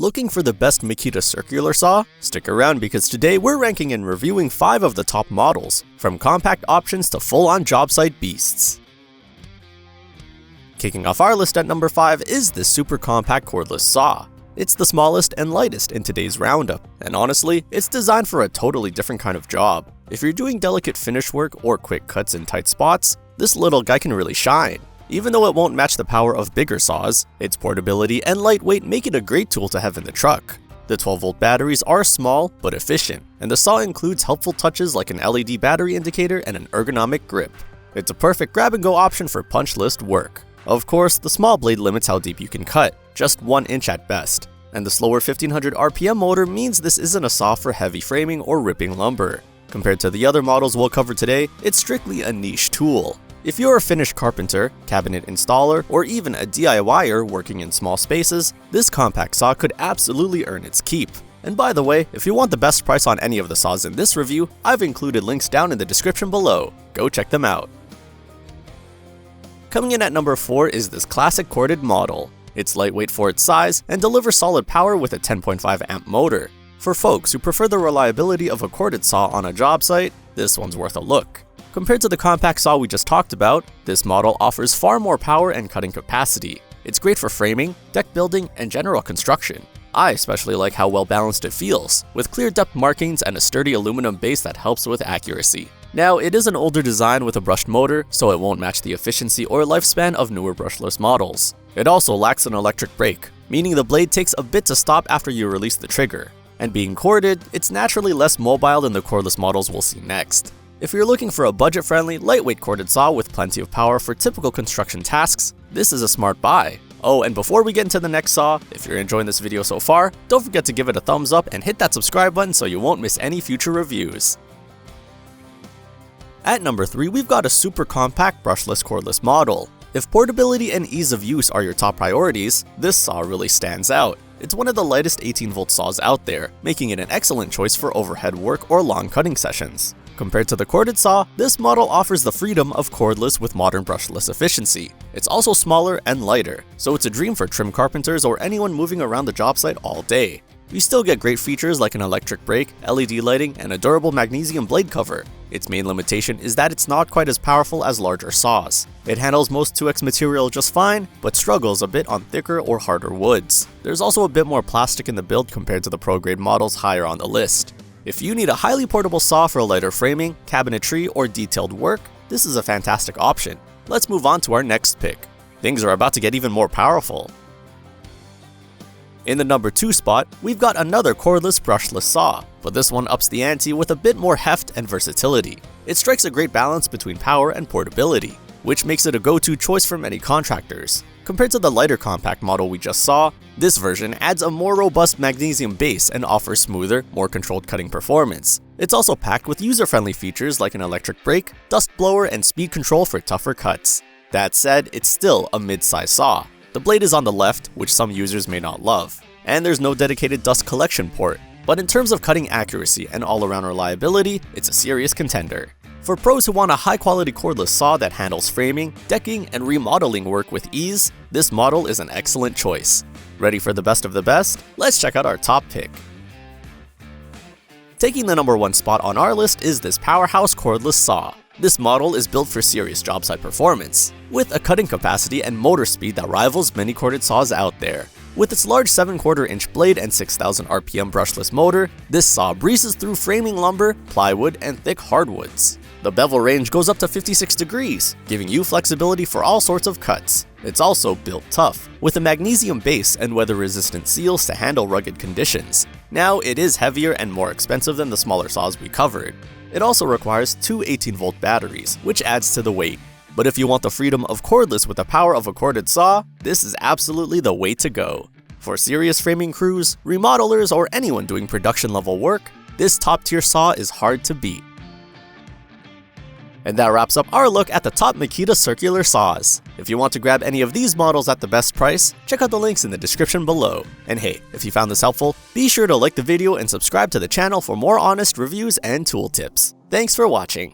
Looking for the best Makita circular saw? Stick around because today we're ranking and reviewing 5 of the top models, from compact options to full-on job site beasts. Kicking off our list at number 5 is this super compact cordless saw. It's the smallest and lightest in today's roundup, and honestly, it's designed for a totally different kind of job. If you're doing delicate finish work or quick cuts in tight spots, this little guy can really shine. Even though it won't match the power of bigger saws, its portability and lightweight make it a great tool to have in the truck. The 12-volt batteries are small but efficient, and the saw includes helpful touches like an LED battery indicator and an ergonomic grip. It's a perfect grab-and-go option for punch list work. Of course, the small blade limits how deep you can cut, just 1 inch at best, and the slower 1500 RPM motor means this isn't a saw for heavy framing or ripping lumber. Compared to the other models we'll cover today, it's strictly a niche tool. If you're a finished carpenter, cabinet installer, or even a DIYer working in small spaces, this compact saw could absolutely earn its keep. And by the way, if you want the best price on any of the saws in this review, I've included links down in the description below. Go check them out. Coming in at number 4 is this classic corded model. It's lightweight for its size and delivers solid power with a 10.5 amp motor. For folks who prefer the reliability of a corded saw on a job site, this one's worth a look. Compared to the compact saw we just talked about, this model offers far more power and cutting capacity. It's great for framing, deck building, and general construction. I especially like how well balanced it feels, with clear depth markings and a sturdy aluminum base that helps with accuracy. Now, it is an older design with a brushed motor, so it won't match the efficiency or lifespan of newer brushless models. It also lacks an electric brake, meaning the blade takes a bit to stop after you release the trigger. And being corded, it's naturally less mobile than the cordless models we'll see next. If you're looking for a budget-friendly, lightweight corded saw with plenty of power for typical construction tasks, this is a smart buy. Oh, and before we get into the next saw, if you're enjoying this video so far, don't forget to give it a thumbs up and hit that subscribe button so you won't miss any future reviews. At number 3, we've got a super compact brushless cordless model. If portability and ease of use are your top priorities, this saw really stands out. It's one of the lightest 18-volt saws out there, making it an excellent choice for overhead work or long cutting sessions. Compared to the corded saw, this model offers the freedom of cordless with modern brushless efficiency. It's also smaller and lighter, so it's a dream for trim carpenters or anyone moving around the job site all day. You still get great features like an electric brake, LED lighting, and a durable magnesium blade cover. Its main limitation is that it's not quite as powerful as larger saws. It handles most 2X material just fine, but struggles a bit on thicker or harder woods. There's also a bit more plastic in the build compared to the pro-grade models higher on the list. If you need a highly portable saw for lighter framing, cabinetry, or detailed work, this is a fantastic option. Let's move on to our next pick. Things are about to get even more powerful. In the number 2 spot, we've got another cordless brushless saw, but this one ups the ante with a bit more heft and versatility. It strikes a great balance between power and portability, which makes it a go-to choice for many contractors. Compared to the lighter compact model we just saw, this version adds a more robust magnesium base and offers smoother, more controlled cutting performance. It's also packed with user-friendly features like an electric brake, dust blower, and speed control for tougher cuts. That said, it's still a mid-size saw. The blade is on the left, which some users may not love, and there's no dedicated dust collection port. But in terms of cutting accuracy and all-around reliability, it's a serious contender. For pros who want a high-quality cordless saw that handles framing, decking, and remodeling work with ease, this model is an excellent choice. Ready for the best of the best? Let's check out our top pick. Taking the number 1 spot on our list is this powerhouse cordless saw. This model is built for serious job site performance, with a cutting capacity and motor speed that rivals many corded saws out there. With its large 7/4 inch blade and 6,000 RPM brushless motor, this saw breezes through framing lumber, plywood, and thick hardwoods. The bevel range goes up to 56 degrees, giving you flexibility for all sorts of cuts. It's also built tough, with a magnesium base and weather-resistant seals to handle rugged conditions. Now, it is heavier and more expensive than the smaller saws we covered. It also requires 2 18-volt batteries, which adds to the weight. But if you want the freedom of cordless with the power of a corded saw, this is absolutely the way to go. For serious framing crews, remodelers, or anyone doing production-level work, this top-tier saw is hard to beat. And that wraps up our look at the top Makita circular saws. If you want to grab any of these models at the best price, check out the links in the description below. And hey, if you found this helpful, be sure to like the video and subscribe to the channel for more honest reviews and tool tips. Thanks for watching.